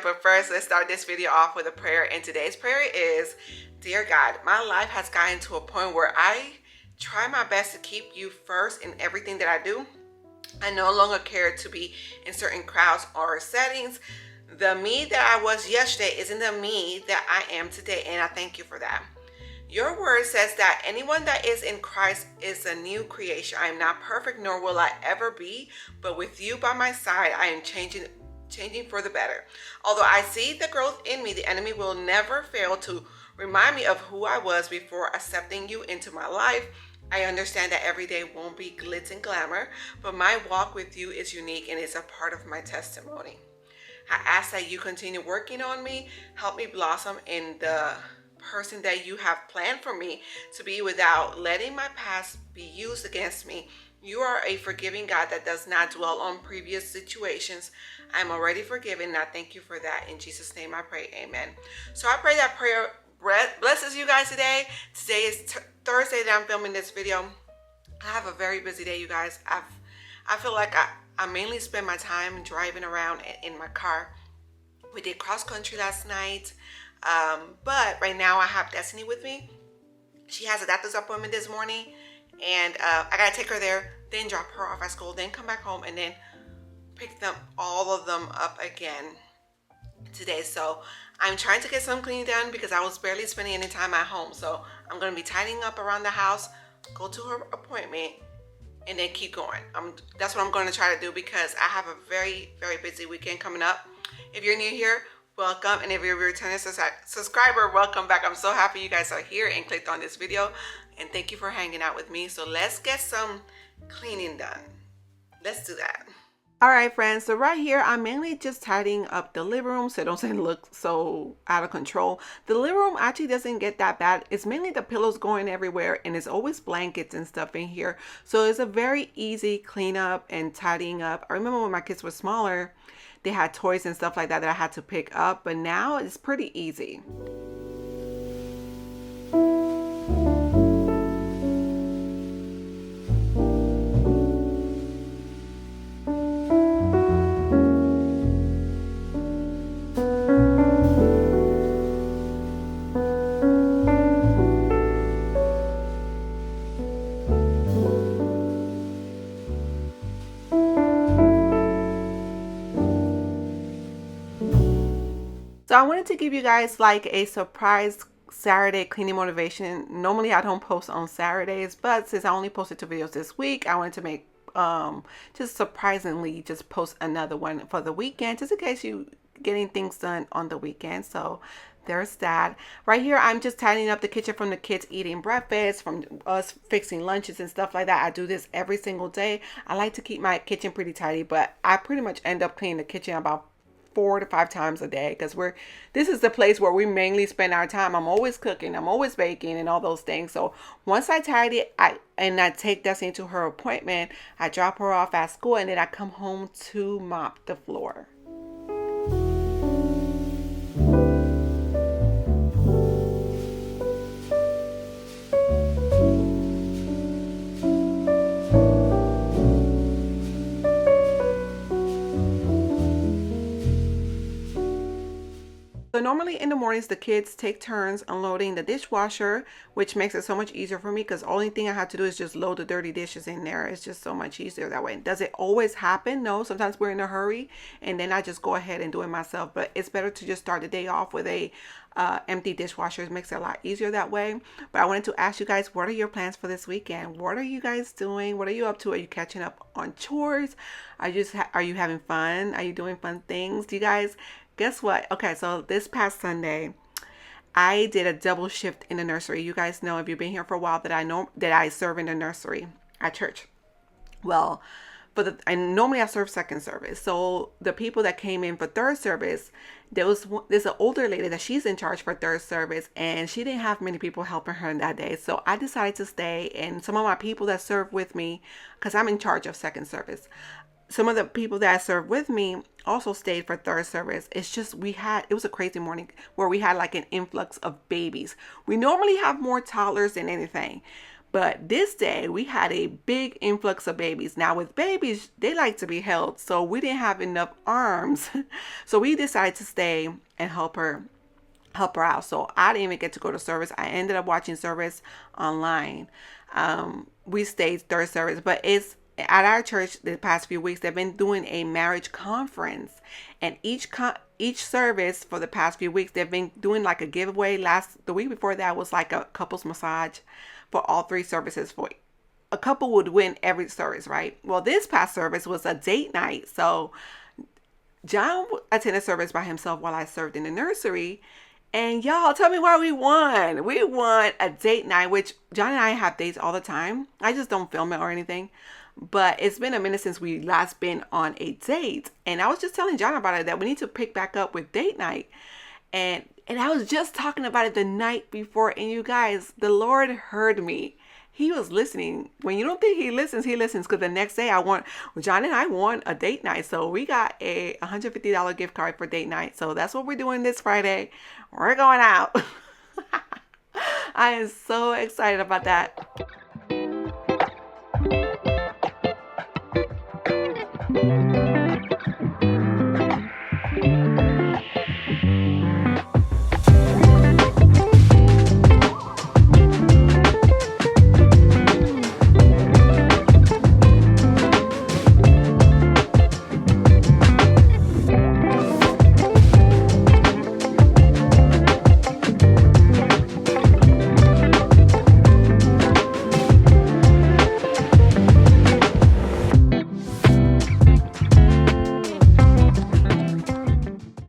But first, let's start this video off with a prayer. And today's prayer is, Dear God, my life has gotten to a point where I try my best to keep you first in everything that I do. I no longer care to be in certain crowds or settings. The me that I was yesterday isn't the me that I am today, and I thank you for that. Your word says that anyone that is in Christ is a new creation. I am not perfect, nor will I ever be, but with you by my side, I am changing for the better. Although I see the growth in me, the enemy will never fail to remind me of who I was before accepting you into my life. I understand that every day won't be glitz and glamour, but my walk with you is unique and is a part of my testimony. I ask that you continue working on me, help me blossom in the person that you have planned for me to be without letting my past be used against me. You are a forgiving God that does not dwell on previous situations. I'm already forgiven, and I thank you for that. In Jesus' name I pray, amen. So I pray that prayer blesses you guys today. Today is Thursday that I'm filming this video. I have a very busy day, you guys. I feel like I mainly spend my time driving around in my car. We did cross country last night, but right now I have Destiny with me. She has a doctor's appointment this morning, and I gotta take her there, then drop her off at school, then come back home, and then pick all of them up again today. So I'm trying to get some cleaning done because I was barely spending any time at home. So I'm going to be tidying up around the house, go to her appointment, and then keep going. That's what I'm going to try to do because I have a very, very busy weekend coming up. If you're new here, welcome. And if you're a returning subscriber, welcome back. I'm so happy you guys are here and clicked on this video. And thank you for hanging out with me. So let's get some cleaning done. Let's do that. All right, friends, so right here I'm mainly just tidying up the living room so it doesn't look so out of control. The living room actually doesn't get that bad. It's mainly the pillows going everywhere, and it's always blankets and stuff in here, so it's a very easy cleanup and tidying up. I remember when my kids were smaller, they had toys and stuff like that I had to pick up, but now it's pretty easy. So I wanted to give you guys like a surprise Saturday cleaning motivation. Normally I don't post on Saturdays, but since I only posted 2 videos this week, I wanted to make just surprisingly just post another one for the weekend, just in case you getting things done on the weekend. So there's that. Right here I'm just tidying up the kitchen from the kids eating breakfast, from us fixing lunches and stuff like that. I do this every single day. I like to keep my kitchen pretty tidy, but I pretty much end up cleaning the kitchen about 4 to 5 times a day because this is the place where we mainly spend our time. I'm always cooking, I'm always baking and all those things. So once I tidy and I take Destiny to her appointment, I drop her off at school, and then I come home to mop the floor. So normally in the mornings, the kids take turns unloading the dishwasher, which makes it so much easier for me because the only thing I have to do is just load the dirty dishes in there. It's just so much easier that way. Does it always happen? No, sometimes we're in a hurry and then I just go ahead and do it myself. But it's better to just start the day off with a empty dishwasher. It makes it a lot easier that way. But I wanted to ask you guys, what are your plans for this weekend? What are you guys doing? What are you up to? Are you catching up on chores? Are you having fun? Are you doing fun things? Do you guys, guess what? Okay, so this past Sunday, I did a double shift in the nursery. You guys know, if you've been here for a while, that I know that I serve in the nursery at church. Well, and normally I serve second service. So the people that came in for third service, there's an older lady that she's in charge for third service, and she didn't have many people helping her that day. So I decided to stay, and some of my people that serve with me, because I'm in charge of second service, some of the people that served with me also stayed for third service. It's just it was a crazy morning where we had like an influx of babies. We normally have more toddlers than anything, but this day we had a big influx of babies. Now with babies, they like to be held, so we didn't have enough arms. So we decided to stay and help her out. So I didn't even get to go to service. I ended up watching service online. We stayed third service, but it's at our church the past few weeks, they've been doing a marriage conference, and each service for the past few weeks, they've been doing like a giveaway. The week before that was like a couples massage for all three services. For a couple would win every service, right? Well, this past service was a date night. So John attended service by himself while I served in the nursery. And y'all, tell me why we won. We won a date night, which John and I have dates all the time. I just don't film it or anything. But it's been a minute since we last been on a date. And I was just telling John about it, that we need to pick back up with date night. And I was just talking about it the night before. And you guys, the Lord heard me. He was listening. When you don't think he listens, he listens. Because the next day John and I won a date night. So we got a $150 gift card for date night. So that's what we're doing this Friday. We're going out. I am so excited about that.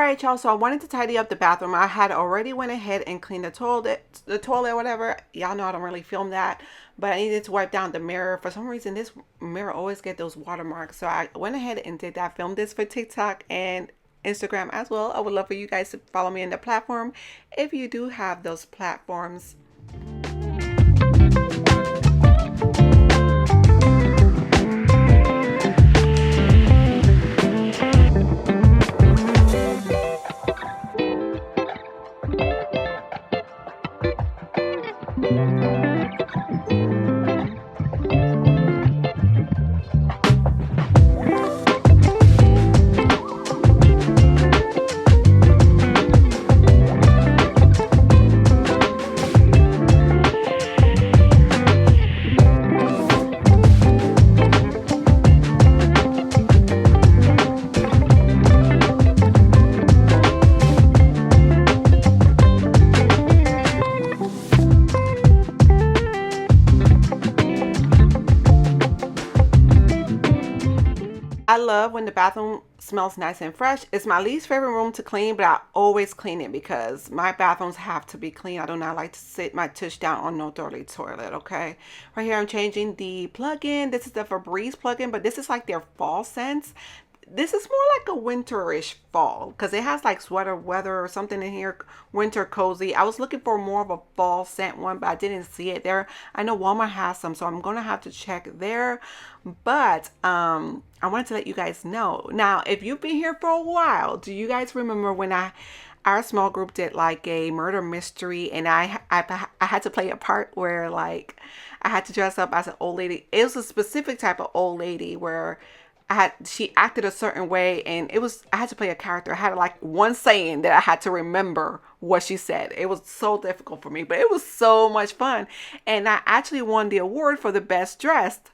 Alright, y'all, so I wanted to tidy up the bathroom. I had already went ahead and cleaned the toilet, whatever. Y'all know I don't really film that, but I needed to wipe down the mirror. For some reason, this mirror always get those watermarks. So I went ahead and did that. Filmed this for TikTok and Instagram as well. I would love for you guys to follow me in the platform if you do have those platforms. I love when the bathroom smells nice and fresh. It's my least favorite room to clean, but I always clean it because my bathrooms have to be clean. I do not like to sit my tush down on no dirty toilet, okay? Right here, I'm changing the plug-in. This is the Febreze plug-in, but this is like their fall scents. This is more like a winterish fall because it has like sweater weather or something in here, winter cozy. I was looking for more of a fall scent one, but I didn't see it there. I know Walmart has some, so I'm gonna have to check there. But I wanted to let you guys know. Now, if you've been here for a while, do you guys remember when our small group did like a murder mystery, and I had to play a part where like I had to dress up as an old lady. It was a specific type of old lady where she acted a certain way, and I had to play a character. I had like one saying that I had to remember what she said. It was so difficult for me, but it was so much fun. And I actually won the award for the best dressed.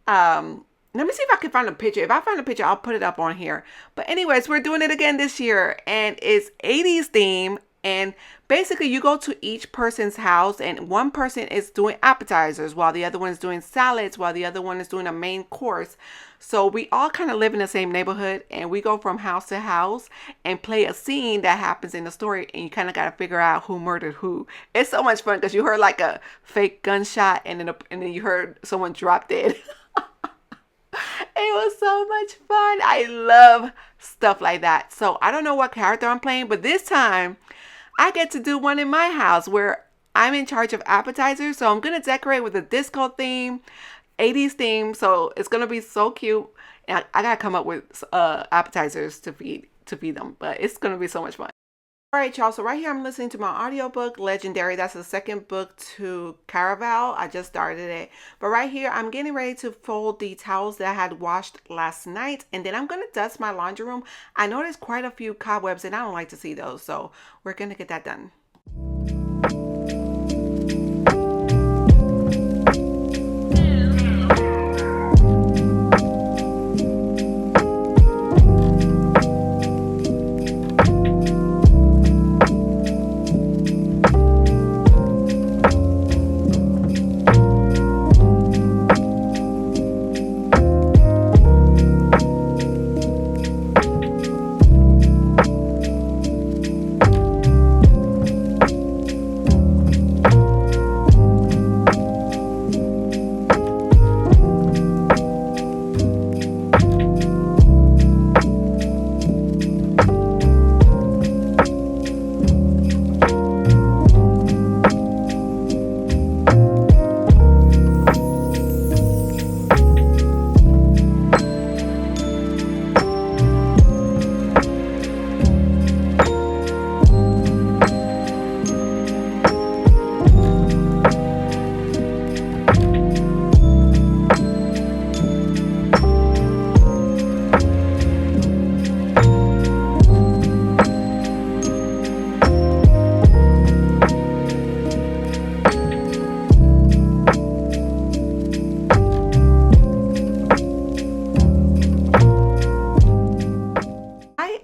Let me see if I can find a picture. If I find a picture, I'll put it up on here. But anyways, we're doing it again this year, and it's 80s theme. And basically, you go to each person's house, and one person is doing appetizers while the other one is doing salads, while the other one is doing a main course. So we all kind of live in the same neighborhood, and we go from house to house and play a scene that happens in the story, and you kind of got to figure out who murdered who. It's so much fun because you heard like a fake gunshot, and then you heard someone drop dead. It was so much fun. I love stuff like that. So I don't know what character I'm playing, but this time I get to do one in my house where I'm in charge of appetizers. So I'm going to decorate with a disco theme, 80s theme. So it's going to be so cute. And I got to come up with appetizers to feed them, but it's going to be so much fun. All right, y'all. So right here, I'm listening to my audiobook, Legendary. That's the second book to Caraval. I just started it. But right here, I'm getting ready to fold the towels that I had washed last night. And then I'm going to dust my laundry room. I noticed quite a few cobwebs, and I don't like to see those. So we're going to get that done.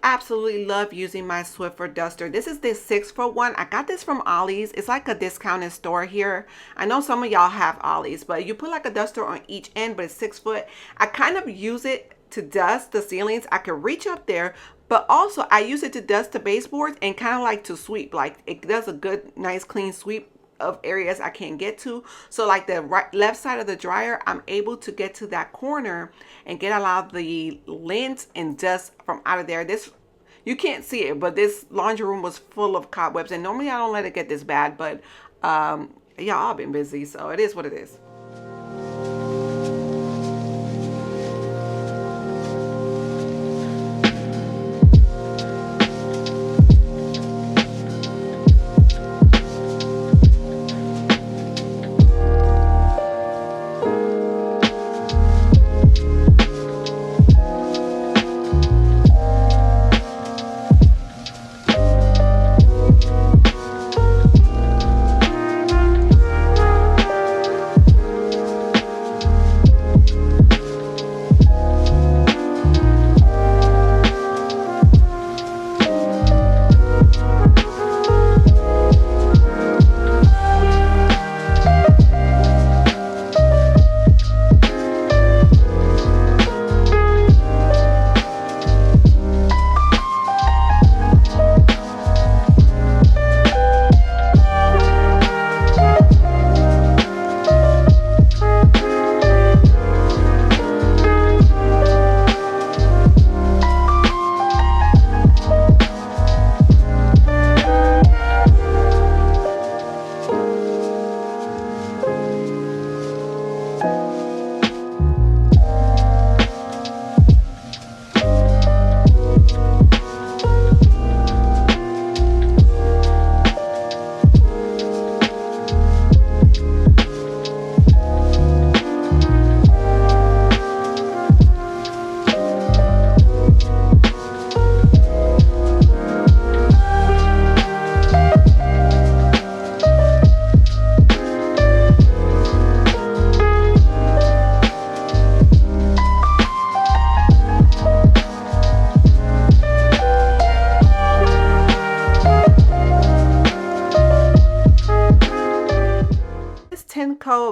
Absolutely love using my Swiffer duster. This is this 6-foot one. I got this from Ollie's. It's like a discounted store here. I know some of y'all have Ollie's, but you put like a duster on each end, but it's 6 foot. I kind of use it to dust the ceilings. I can reach up there, but also I use it to dust the baseboards and kind of like to sweep. Like it does a good, nice, clean sweep of areas I can't get to. So like the left side of the dryer, I'm able to get to that corner and get a lot of the lint and dust from out of there. This, you can't see it, but this laundry room was full of cobwebs, and normally I don't let it get this bad, but yeah, I've been busy, so it is what it is.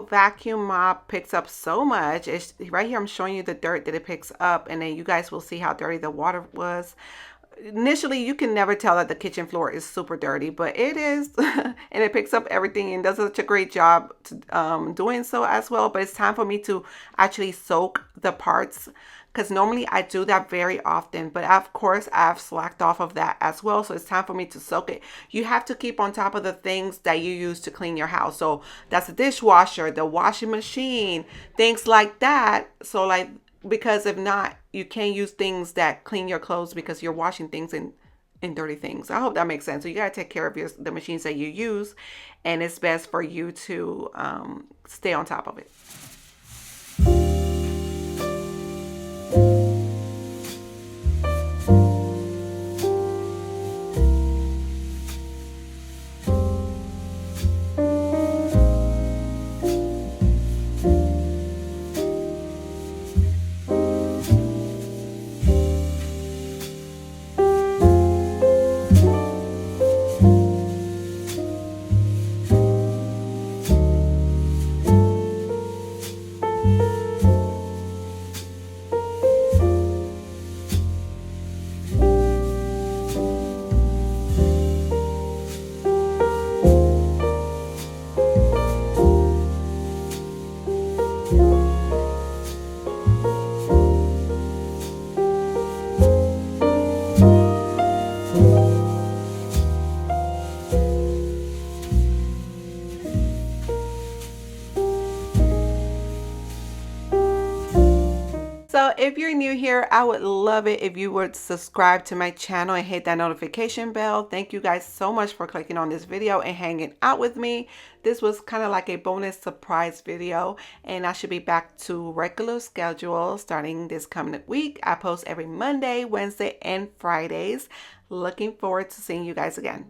little vacuum mop picks up so much. It's right here I'm showing you the dirt that it picks up, and then you guys will see how dirty the water was. Initially, you can never tell that the kitchen floor is super dirty, but it is. And it picks up everything and does such a great job doing so as well. But it's time for me to actually soak the parts, because normally I do that very often, but of course I've slacked off of that as well. So it's time for me to soak it. You have to keep on top of the things that you use to clean your house. So that's the dishwasher, the washing machine, things like that. So like, because if not, you can't use things that clean your clothes because you're washing things in dirty things. I hope that makes sense. So you got to take care of the machines that you use, and it's best for you to stay on top of it. So if you're new here, I would love it if you would subscribe to my channel and hit that notification bell. Thank you guys so much for clicking on this video and hanging out with me. This was kind of like a bonus surprise video, and I should be back to regular schedule starting this coming week. I post every Monday, Wednesday, and Fridays. Looking forward to seeing you guys again.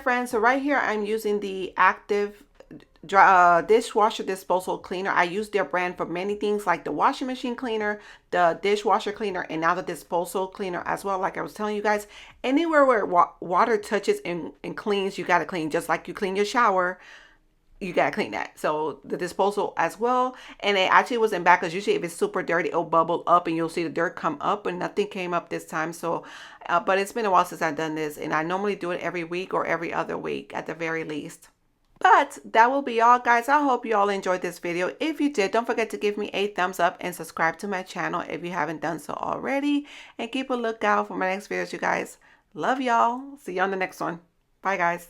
Friends, so right here I'm using the active dishwasher disposal cleaner. I use their brand for many things, like the washing machine cleaner, the dishwasher cleaner, and now the disposal cleaner as well. Like I was telling you guys, anywhere where water touches and cleans, you got to clean. Just like you clean your shower, you got to clean that. So the disposal as well. And it actually was in back, because usually if it's super dirty, it'll bubble up and you'll see the dirt come up, and nothing came up this time. So but it's been a while since I've done this, and I normally do it every week or every other week at the very least. But that will be all, guys. I hope you all enjoyed this video. If you did, don't forget to give me a thumbs up and subscribe to my channel if you haven't done so already, and keep a lookout for my next videos, you guys. Love y'all. See you on the next one. Bye, guys.